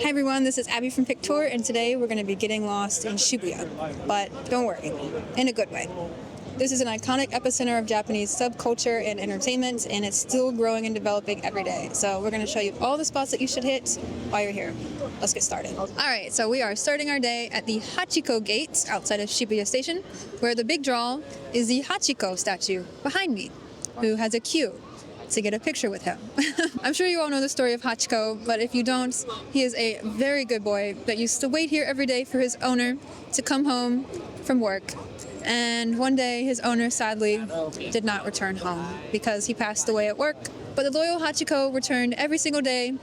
Hi everyone, this is Abby from PiQtour, and today we're going to be getting lost in Shibuya. But don't worry, in a good way. This is an iconic epicenter of Japanese subculture and entertainment, and it's still growing and developing every day. So we're going to show you all the spots that you should hit while you're here. Let's get started. Alright, so we are starting our day at the Hachiko gate outside of Shibuya Station, where the big draw is the Hachiko statue behind me, who has a queue to get a picture with him. I'm sure you all know the story of Hachiko, but if you don't, he is a very good boy that used to wait here every day for his owner to come home from work. And one day his owner sadly did not return home because he passed away at work. But the loyal Hachiko returned every single day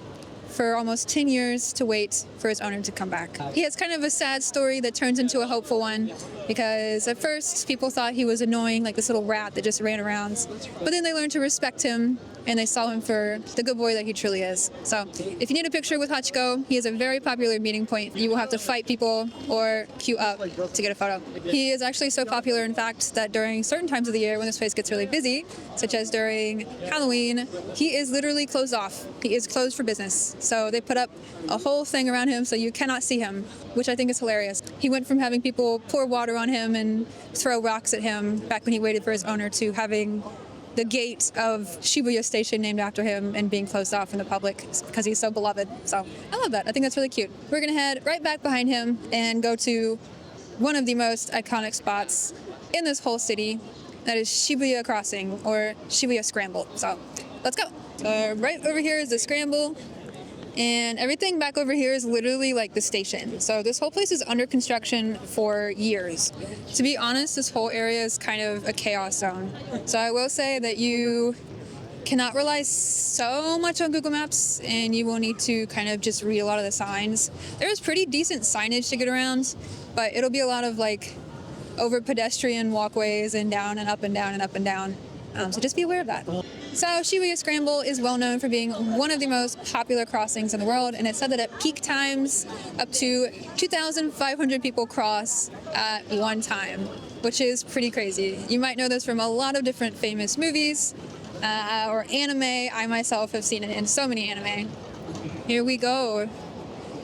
for almost 10 years to wait for his owner to come back. He has kind of a sad story that turns into a hopeful one, because at first people thought he was annoying, like this little rat that just ran around, but then they learned to respect him and they saw him for the good boy that he truly is. So if you need a picture with Hachiko, he is a very popular meeting point. You will have to fight people or queue up to get a photo. He is actually so popular, in fact, that during certain times of the year when this place gets really busy, such as during Halloween, he is literally closed off. He is closed for business. So they put up a whole thing around him so you cannot see him, which I think is hilarious. He went from having people pour water on him and throw rocks at him back when he waited for his owner to having the gate of Shibuya Station named after him and being closed off from the public because he's so beloved. So I love that. I think that's really cute. We're going to head right back behind him and go to one of the most iconic spots in this whole city. That is Shibuya Crossing, or Shibuya Scramble. So let's go. Right over here is the Scramble. And everything back over here is literally like the station. So this whole place is under construction for years. To be honest, this whole area is kind of a chaos zone. So I will say that you cannot rely so much on Google Maps, and you will need to kind of just read a lot of the signs. There's pretty decent signage to get around, but it'll be a lot of like over pedestrian walkways and down and up and down and up and down. So just be aware of that. So Shibuya Scramble is well known for being one of the most popular crossings in the world, and it's said that at peak times up to 2,500 people cross at one time, which is pretty crazy. You might know this from a lot of different famous movies or anime. I myself have seen it in so many anime. Here we go.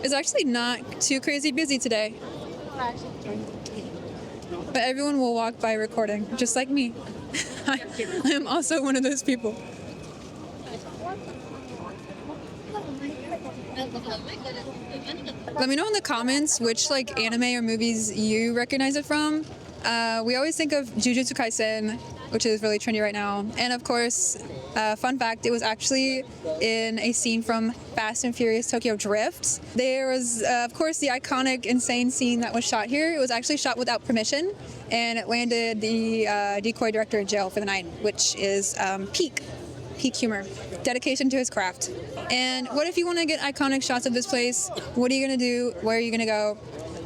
It's actually not too crazy busy today, but everyone will walk by recording, just like me. I am also one of those people. Let me know in the comments which like anime or movies you recognize it from. We always think of Jujutsu Kaisen, which is really trendy right now. And of course, fun fact, it was actually in a scene from Fast and Furious Tokyo Drift. There was, of course, the iconic, insane scene that was shot here. It was actually shot without permission, and it landed the decoy director in jail for the night, which is peak humor, dedication to his craft. And what if you want to get iconic shots of this place? What are you going to do? Where are you going to go?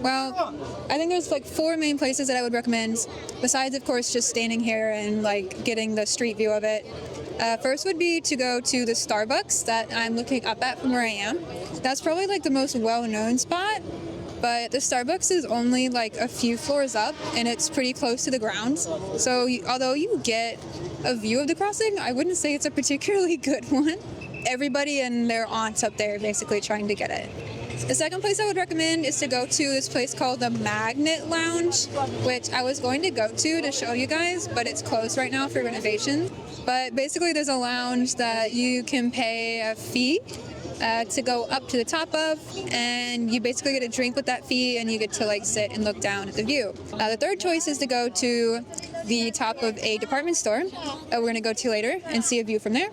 Well, I think there's like 4 main places that I would recommend, besides of course just standing here and like getting the street view of it. First would be to go to the Starbucks that I'm looking up at from where I am. That's probably like the most well-known spot, but the Starbucks is only like a few floors up and it's pretty close to the ground. So although you get a view of the crossing, I wouldn't say it's a particularly good one. Everybody and their aunts up there basically trying to get it. The second place I would recommend is to go to this place called the Magnet Lounge, which I was going to go to show you guys, but it's closed right now for renovation. But basically there's a lounge that you can pay a fee to go up to the top of, and you basically get a drink with that fee and you get to like sit and look down at the view. The third choice is to go to the top of a department store that we're going to go to later and see a view from there.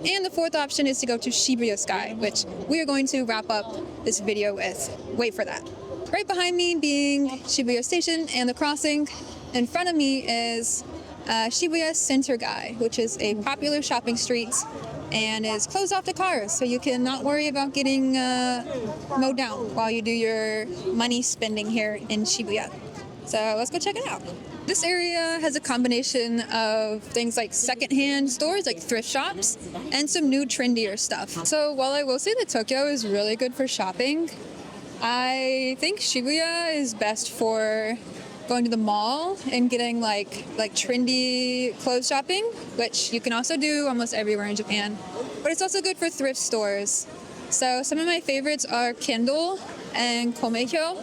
And the fourth option is to go to Shibuya Sky, which we are going to wrap up this video with. Wait for that. Right behind me being Shibuya Station and the crossing, in front of me is Shibuya Center Guy, which is a popular shopping street and is closed off to cars, so you can not worry about getting mowed down while you do your money spending here in Shibuya. So let's go check it out. This area has a combination of things like secondhand stores, like thrift shops, and some new trendier stuff. So while I will say that Tokyo is really good for shopping, I think Shibuya is best for going to the mall and getting like trendy clothes shopping, which you can also do almost everywhere in Japan. But it's also good for thrift stores. So some of my favorites are Kindle and Komehyo,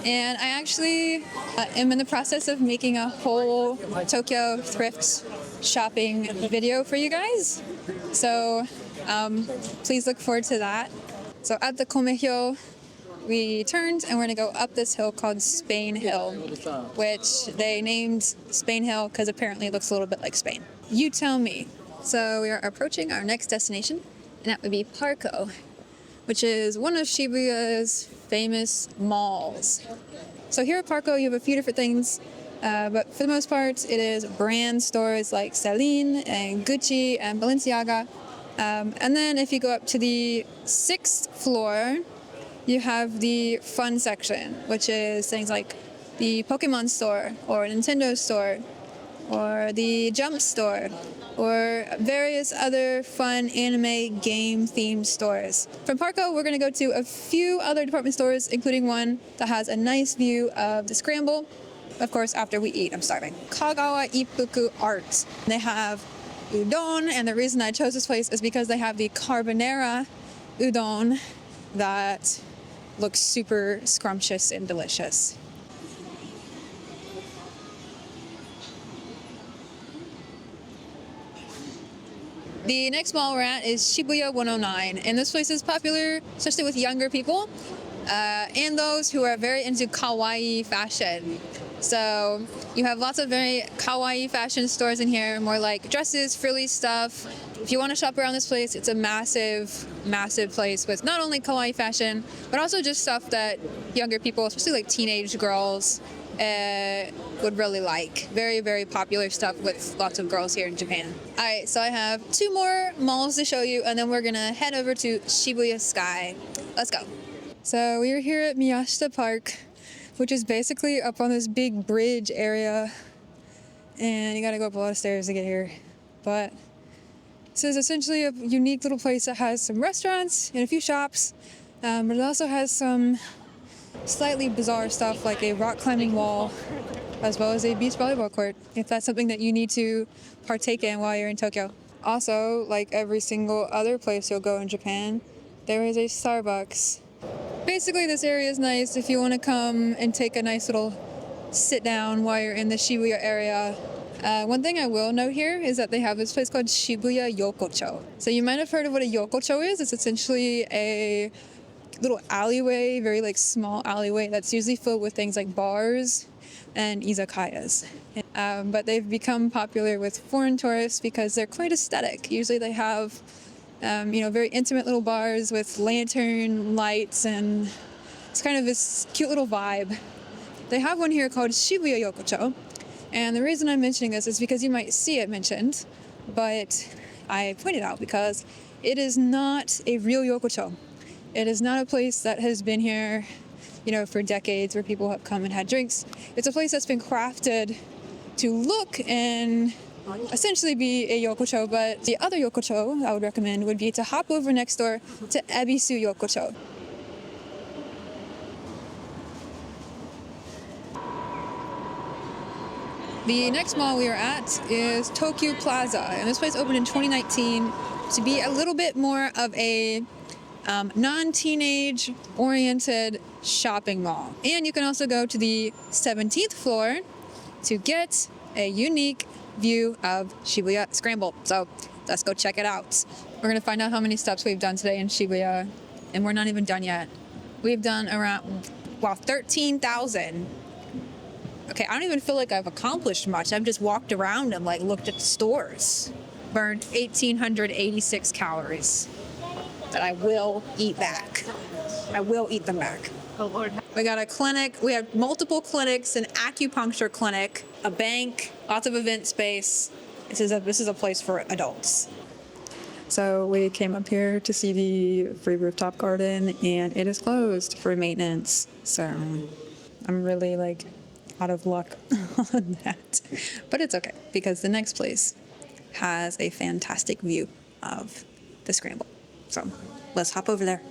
and I actually am in the process of making a whole Tokyo thrift shopping video for you guys. So please look forward to that. So at the Komehyo, we turned and we're gonna go up this hill called Spain Hill, which they named Spain Hill because apparently it looks a little bit like Spain. You tell me. So we are approaching our next destination, and that would be PARCO, which is one of Shibuya's famous malls. So here at PARCO, you have a few different things, but for the most part, it is brand stores like Celine and Gucci and Balenciaga. And then if you go up to the 6th floor, you have the fun section, which is things like the Pokémon store or Nintendo store or the Jump store or various other fun anime game themed stores. From PARCO, we're going to go to a few other department stores, including one that has a nice view of the Scramble. Of course, after we eat, I'm starving. Kagawa Ippuku Art. They have udon, and the reason I chose this place is because they have the carbonara udon that looks super scrumptious and delicious. The next mall we're at is Shibuya 109, and this place is popular, especially with younger people and those who are very into kawaii fashion. So you have lots of very kawaii fashion stores in here, more like dresses, frilly stuff. If you want to shop around this place, it's a massive, massive place with not only kawaii fashion, but also just stuff that younger people, especially like teenage girls, would really like. Very, very popular stuff with lots of girls here in Japan. All right, so I have 2 more malls to show you, and then we're gonna head over to Shibuya Sky. Let's go. So we are here at Miyashita Park, which is basically up on this big bridge area, and you gotta go up a lot of stairs to get here. But this is essentially a unique little place that has some restaurants and a few shops, but it also has some slightly bizarre stuff like a rock climbing wall, as well as a beach volleyball court, if that's something that you need to partake in while you're in Tokyo. Also, like every single other place you'll go in Japan, there is a Starbucks. Basically, this area is nice if you want to come and take a nice little sit down while you're in the Shibuya area. One thing I will note here is that they have this place called Shibuya Yokocho. So you might have heard of what a yokocho is. It's essentially a little alleyway, very like small alleyway that's usually filled with things like bars and izakayas. But they've become popular with foreign tourists because they're quite aesthetic. Usually they have very intimate little bars with lantern lights, and it's kind of this cute little vibe. They have one here called Shibuya Yokocho, and the reason I'm mentioning this is because you might see it mentioned, but I pointed out because it is not a real yokocho. It is not a place that has been here, for decades where people have come and had drinks. It's a place that's been crafted to look and essentially be a yokocho, but the other yokocho I would recommend would be to hop over next door to Ebisu Yokocho. The next mall we are at is Tokyu Plaza, and this place opened in 2019 to be a little bit more of a non-teenage oriented shopping mall. And you can also go to the 17th floor to get a unique view of Shibuya Scramble. So let's go check it out. We're gonna find out how many steps we've done today in Shibuya, and we're not even done yet. We've done around 13,000. Okay, I don't even feel like I've accomplished much. I've just walked around and looked at the stores. Burned 1,886 calories that I will eat back. I will eat them back. Oh Lord. We got a clinic. We have multiple clinics, an acupuncture clinic, a bank, lots of event space. This is a place for adults. So we came up here to see the free rooftop garden, and it is closed for maintenance. So I'm really out of luck on that. But it's okay, because the next place has a fantastic view of the Scramble. So let's hop over there.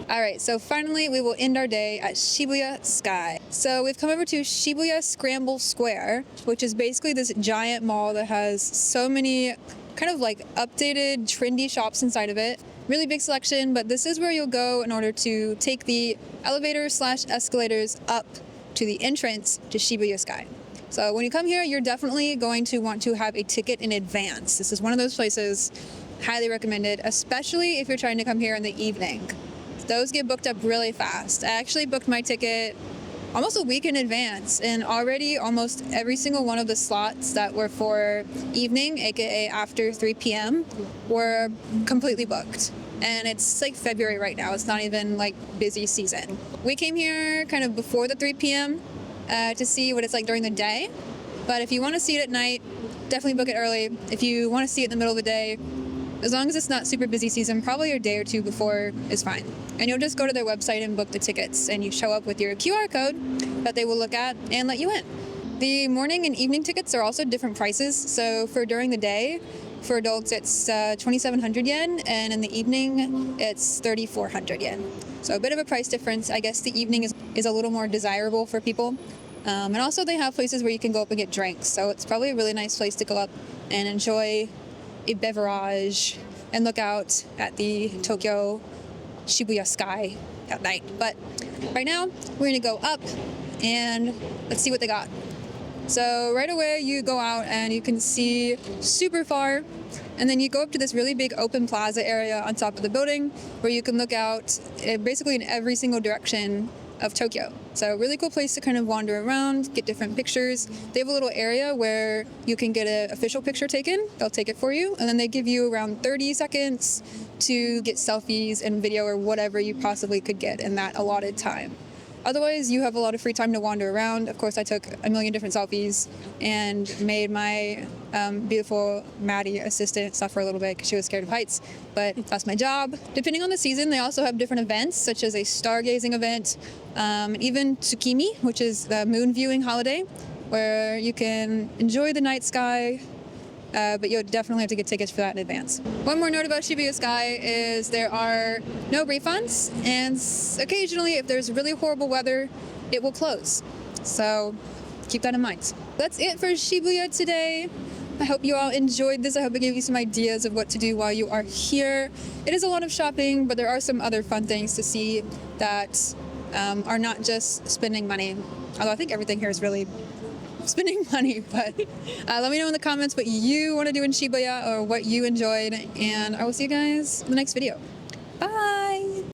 Alright, so finally we will end our day at Shibuya Sky. So we've come over to Shibuya Scramble Square, which is basically this giant mall that has so many kind of like updated, trendy shops inside of it. Really big selection, but this is where you'll go in order to take the elevators/escalators up to the entrance to Shibuya Sky. So when you come here, you're definitely going to want to have a ticket in advance. This is one of those places, highly recommended, especially if you're trying to come here in the evening. Those get booked up really fast. I actually booked my ticket almost a week in advance, and already almost every single one of the slots that were for evening, aka after 3 p.m., were completely booked. And it's like February right now. It's not even like busy season. We came here kind of before the 3 p.m. To see what it's like during the day. But if you want to see it at night, definitely book it early. If you want to see it in the middle of the day, as long as it's not super busy season, probably a day or two before is fine. And you'll just go to their website and book the tickets, and you show up with your QR code that they will look at and let you in. The morning and evening tickets are also different prices. So for during the day, for adults it's 2,700 yen, and in the evening it's 3,400 yen. So a bit of a price difference. I guess the evening is a little more desirable for people. And also they have places where you can go up and get drinks. So it's probably a really nice place to go up and enjoy a beverage and look out at the Tokyo Shibuya Sky at night. But right now we're gonna go up and let's see what they got. So right away you go out and you can see super far, and then you go up to this really big open plaza area on top of the building where you can look out basically in every single direction of Tokyo. So a really cool place to kind of wander around, get different pictures. They have a little area where you can get an official picture taken. They'll take it for you, and then they give you around 30 seconds to get selfies and video or whatever you possibly could get in that allotted time. Otherwise, you have a lot of free time to wander around. Of course, I took a million different selfies and made my beautiful Maddie assistant suffer a little bit because she was scared of heights, but that's my job. Depending on the season, they also have different events, such as a stargazing event, even Tsukimi, which is the moon viewing holiday, where you can enjoy the night sky, but you'll definitely have to get tickets for that in advance. One more note about Shibuya Sky is there are no refunds, and occasionally if there's really horrible weather, it will close. So keep that in mind. That's it for Shibuya today. I hope you all enjoyed this. I hope it gave you some ideas of what to do while you are here. It is a lot of shopping, but there are some other fun things to see that are not just spending money. Although I think everything here is really spending money, but let me know in the comments what you want to do in Shibuya or what you enjoyed, and I will see you guys in the next video. Bye!